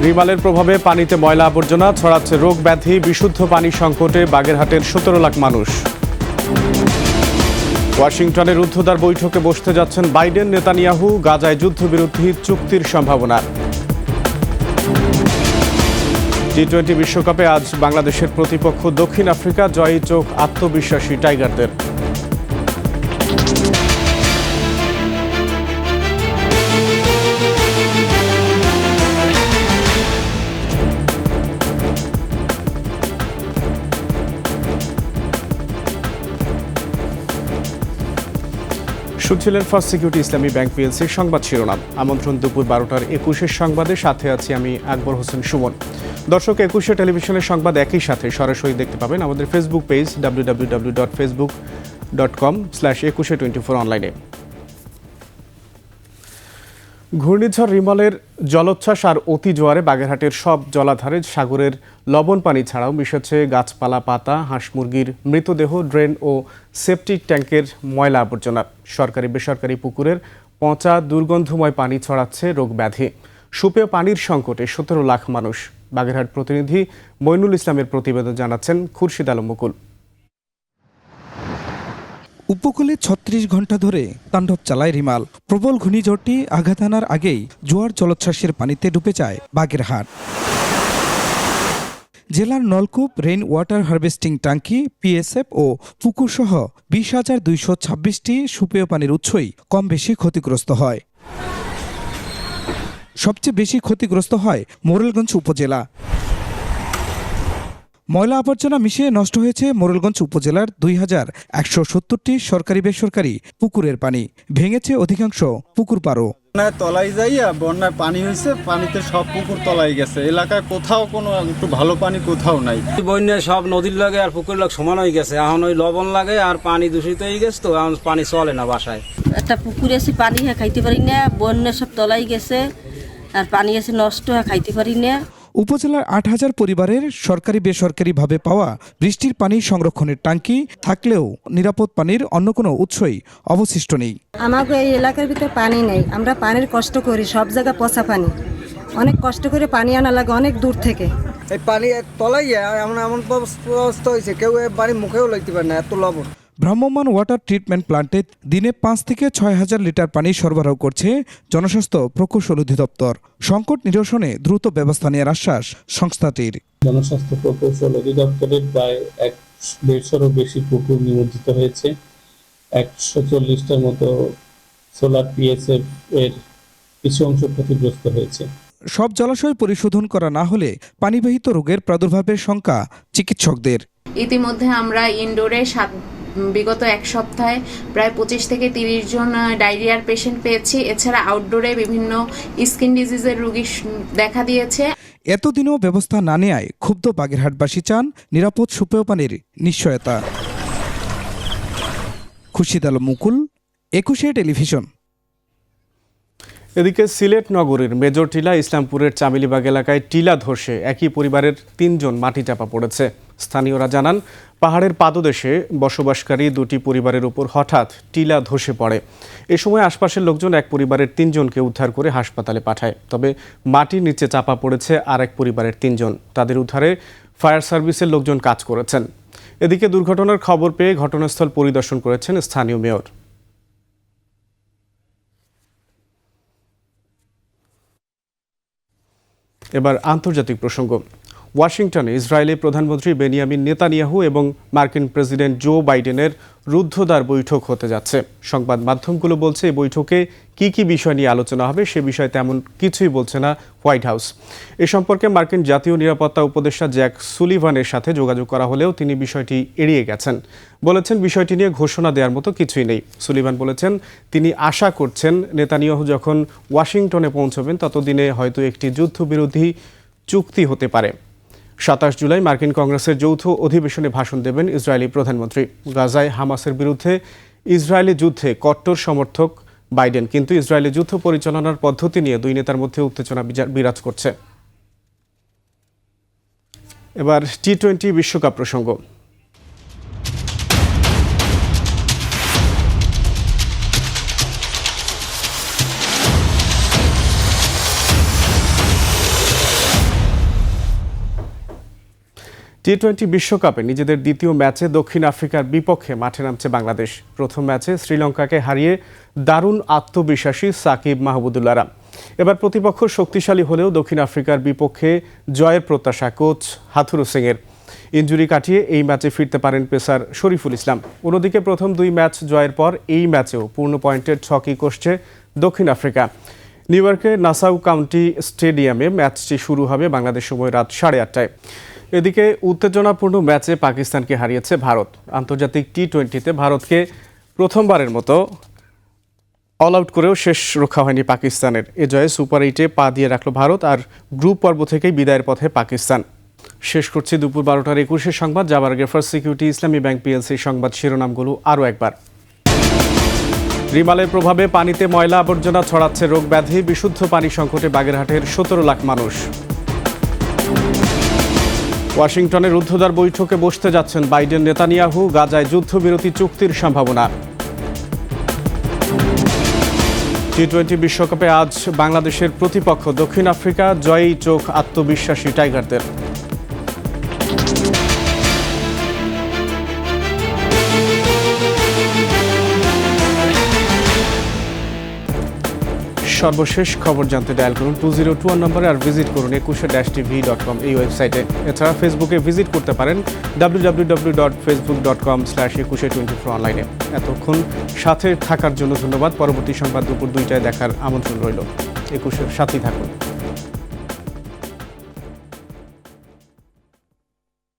রিমালের প্রভাবে পানিতে ময়লা আবর্জনা ছড়াচ্ছে রোগ ব্যাধি বিশুদ্ধ পানি সংকটে বাগেরহাটের ১৭ লাখ মানুষ। ওয়াশিংটনের রুদ্ধদ্বার বৈঠকে বসতে যাচ্ছেন বাইডেন নেতানিয়াহু, গাজায় যুদ্ধবিরোধী চুক্তির সম্ভাবনা। টি-20 বিশ্বকাপে আজ বাংলাদেশের প্রতিপক্ষ দক্ষিণ আফ্রিকা, জয়ী চোখ আত্মবিশ্বাসী টাইগারদের। শুনছিলেন ফার্স্ট সিকিউরিটি ইসলামী ব্যাংক পিএলসির সংবাদ শিরোনাম। আমন্ত্রণ দুপুর 12টার 21-এর সংবাদে, সাথে আছি আমি আকবর হোসেন সুমন। দর্শক, 21 টেলিভিশনের সংবাদ একই সাথে সরাসরি দেখতে পাবেন আমাদের ফেসবুক পেজ www.facebook.com/2124 অনলাইনে। ঘূর্ণিঝড় রিমলের জলোচ্ছ্বাস আর অতি জোয়ারে বাগেরহাটের সব জলাধারে সাগরের লবণ পানি ছাড়াও মিশেছে গাছপালা, পাতা, হাঁস মুরগির মৃতদেহ, ড্রেন ও সেপটিক ট্যাঙ্কের ময়লা আবর্জনা। সরকারি বেসরকারি পুকুরের পচা দুর্গন্ধময় পানি ছড়াচ্ছে রোগ ব্যাধি। সুপেয় পানির সংকটে ১৭ লাখ মানুষ। বাগেরহাট প্রতিনিধি মইনুল ইসলামের প্রতিবেদন জানাচ্ছেন খুরশিদ আলম মুকুল। উপকূলে ৩৬ ঘন্টা ধরে তাণ্ডব চালায় রিমাল। প্রবল ঘূর্ণিঝড়টি আঘাত আনার আগেই জোয়ার জলোচ্ছ্বাসের পানিতে ডুবে যায় বাগেরহাট। জেলার নলকূপ, রেইন ওয়াটার হারভেস্টিং ট্যাঙ্কি, পিএসএফ ও পুকুরসহ ২০,২২৬টি সুপেয় পানির উৎসই কম বেশি ক্ষতিগ্রস্ত হয়। সবচেয়ে বেশি ক্ষতিগ্রস্ত হয় মোরেলগঞ্জ উপজেলা। ময়লা আবর্জনা মিশিয়ে নষ্ট হয়েছে মোরেলগঞ্জ উপজেলার ২,১৭০টি সরকারি বেসরকারি পুকুরের পানি। ভেঙেছে অধিকাংশ পুকুর পাড়ও। তলায় যাইয়া বন্যায় পানি হয়েছে, পানিতে সব পুকুর তলায় গেছে। এলাকায় কোথাও কোনো একটু ভালো পানি কোথাও নাই। বন্যায় সব নদীর লাগে আর পুকুরের লাগে সমান হয়ে গেছে। এখন ওই লবণ লাগে আর পানি দূষিত হয়ে গেছে, তো এখন পানি চলে না বাসায়। একটা পুকুরে এসে পানি খাইতে পারি না, বন্যা সব তলাই গেছে আর পানি এসে নষ্ট হয়ে খাইতে পারি না। উপজেলার ৮,০০০ পরিবারের সরকারি বেসরকারিভাবে পাওয়া বৃষ্টির পানি সংরক্ষণের ট্যাঙ্কি থাকলেও নিরাপদ পানির অন্য কোনো উৎসই অবশিষ্ট নেই। আমাকে এই এলাকার ভিতরে পানি নেই, আমরা পানির কষ্ট করি, সব জায়গায় পচা পানি, অনেক কষ্ট করে পানি আনা লাগে অনেক দূর থেকে। এই পানি তলাই এমন এমন অবস্থা হয়েছে, কেউ বাড়ি মুখেও লইতে পারে না, এত লবণ। ভ্রাম্যমাণ ওয়াটার ট্রিটমেন্ট প্ল্যান্টে দিনে ৫ থেকে ৬,০০০ লিটার পানি সরবরাহ করছে জনস্বাস্থ্য প্রকৌশল অধিদপ্তর। সংকট নিরসনে দ্রুত ব্যবস্থা নেওয়ার আশ্বাস সংস্থাটির। জনস্বাস্থ্য প্রকৌশল অধিদপ্তরের প্রায় ১৫০-ও বেশি পুকুর নিমজ্জিত হয়েছে। ১৪০টার মতো সোলার পিএসএফ এর কিছু অংশ ক্ষতিগ্রস্ত হয়েছে। সব জলাশয় পরিশোধন করা না হলে পানিবাহিত রোগের প্রাদুর্ভাবের শঙ্কা চিকিৎসকদের। ইতিমধ্যে আমরা ইনডোরে বিগত এক সপ্তাহে প্রায় ২৫ থেকে ৩০ জন ডায়রিয়ার পেশেন্ট পেয়েছি। এছাড়া আউটডোরে বিভিন্ন স্কিন ডিজিজের রোগী দেখা দিয়েছে। এতদিনও ব্যবস্থা না নেয়ায় ক্ষুব্ধ বাগেরহাটবাসী চান নিরাপদ সুপেয় পানির নিশ্চয়তা। খুরশিদ আলম মুকুল, ২১ টেলিভিশন। এদিকে সিলেট নগরীর মেজর টিলা ইসলামপুরের চামিলিবাগ এলাকায় টিলা ধসে একই পরিবারের ৩ জন মাটি চাপা পড়েছে। স্থানীয়রা জানান, পাহাড়ের পাদদেশে বসবাসকারী ২টি পরিবারের উপর হঠাৎ টিলা ধসে পড়ে। এ সময় আশপাশের লোকজন এক পরিবারের ৩ জনকে উদ্ধার করে হাসপাতালে পাঠায়। তবে মাটির নিচে চাপা পড়েছে আরেক পরিবারের ৩ জন। তাদের উদ্ধারে ফায়ার সার্ভিসের লোকজন কাজ করেছেন। এদিকে দুর্ঘটনার খবর পেয়ে ঘটনাস্থল পরিদর্শন করেছেন স্থানীয় মেয়র। এবার আন্তর্জাতিক প্রসঙ্গ। ওয়াশিংটনে ইসরায়েলি প্রধানমন্ত্রী বেনিয়ামিন নেতানিয়াহু এবং মার্কিন প্রেসিডেন্ট জো বাইডেনের রুদ্ধদ্বার বৈঠক হতে যাচ্ছে। সংবাদ মাধ্যমগুলো বলছে এই বৈঠকে কি কি বিষয় নিয়ে আলোচনা হবে সে বিষয়ে তেমন কিছুই বলছে না হোয়াইট হাউস। এ সম্পর্কে মার্কিন জাতীয় নিরাপত্তা উপদেষ্টা জ্যাক সুলিভানের সাথে যোগাযোগ করা হলেও তিনি বিষয়টি এড়িয়ে গেছেন। বলেছেন, বিষয়টি নিয়ে ঘোষণা দেওয়ার মতো কিছুই নেই। সুলিভান বলেছেন, তিনি আশা করছেন নেতানিয়াহু যখন ওয়াশিংটনে পৌঁছবেন ততদিনে হয়তো একটি যুদ্ধবিরোধী চুক্তি হতে পারে। ২৭ জুলাই মার্কিন কংগ্রেসের যৌথ অধিবেশনে ভাষণ দেবেন ইসরায়েলি প্রধানমন্ত্রী। গাজায় হামাসের বিরুদ্ধে ইসরায়েলি যুদ্ধে কট্টর সমর্থক বাইডেন, কিন্তু ইসরায়েলি যুদ্ধ পরিচালনার পদ্ধতি নিয়ে দুই নেতার মধ্যে উত্তেজনা বিরাজ করছে। এবার টি-20 বিশ্বকাপ প্রসঙ্গ। টি-20 বিশ্বকাপে নিজেদের দ্বিতীয় ম্যাচে দক্ষিণ আফ্রিকার বিপক্ষে মাঠে নামছে বাংলাদেশ। প্রথম ম্যাচে শ্রীলঙ্কাকে হারিয়ে দারুণ আত্মবিশ্বাসী সাকিব মাহমুদুল্লাহরা। এবার প্রতিপক্ষ শক্তিশালী হলেও দক্ষিণ আফ্রিকার বিপক্ষে জয়ের প্রত্যাশা কোচ হাথুরু সিংয়ের। ইনজুরি কাটিয়ে এই ম্যাচে ফিরতে পারেন পেসার শরীফুল ইসলাম। অন্যদিকে প্রথম 2 ম্যাচ জয়ের পর এই ম্যাচেও পূর্ণ পয়েন্টের ছকই কষছে দক্ষিণ আফ্রিকা। নিউ ইয়র্কের নাসাউ কাউন্টি স্টেডিয়ামে ম্যাচটি শুরু হবে বাংলাদেশ সময় রাত 8:30টায়। এদিকে উত্তেজনাপূর্ণ ম্যাচে পাকিস্তানকে হারিয়েছে ভারত। আন্তর্জাতিক টি-20তে ভারতকে প্রথমবারের মতো অল আউট করেও শেষ রক্ষা হয়নি পাকিস্তানের। এ জয়ে সুপার 8-এ পা দিয়ে রাখল ভারত, আর গ্রুপ পর্ব থেকেই বিদায়ের পথে পাকিস্তান। শেষ করছি দুপুর 12টার 21 সংবাদ। যাবার আগে ফার্স্ট সিকিউরিটি ইসলামী ব্যাংক পিএলসি সংবাদ শিরোনামগুলো আরও একবার। রিমালের প্রভাবে পানিতে ময়লা আবর্জনা ছড়াচ্ছে রোগ ব্যাধি। বিশুদ্ধ পানি সংকটে বাগেরহাটের 17 লাখ মানুষ। ওয়াশিংটনে রুদ্ধদ্বার বৈঠকে বসতে যাচ্ছেন বাইডেন নেতানিয়াহু। গাজায় যুদ্ধবিরতি চুক্তির সম্ভাবনা। টি-20 বিশ্বকাপে আজ বাংলাদেশের প্রতিপক্ষ দক্ষিণ আফ্রিকা। জয়েই চোখ আত্মবিশ্বাসী টাইগারদের। সর্বশেষ খবর জানতে ডায়াল করুন 2021 নম্বরে, আর ভিজিট করুন ekusha-tv.com এই ওয়েবসাইটে। এছাড়া ফেসবুকে ভিজিট করতে পারেন www.facebook.com/ekusha24 অনলাইনে। এতক্ষণ সাথে থাকার জন্য ধন্যবাদ। পরবর্তী সংবাদ দুপুর 2টায় দেখার আমন্ত্রণ রইল। একুশের সাথেই থাকুন।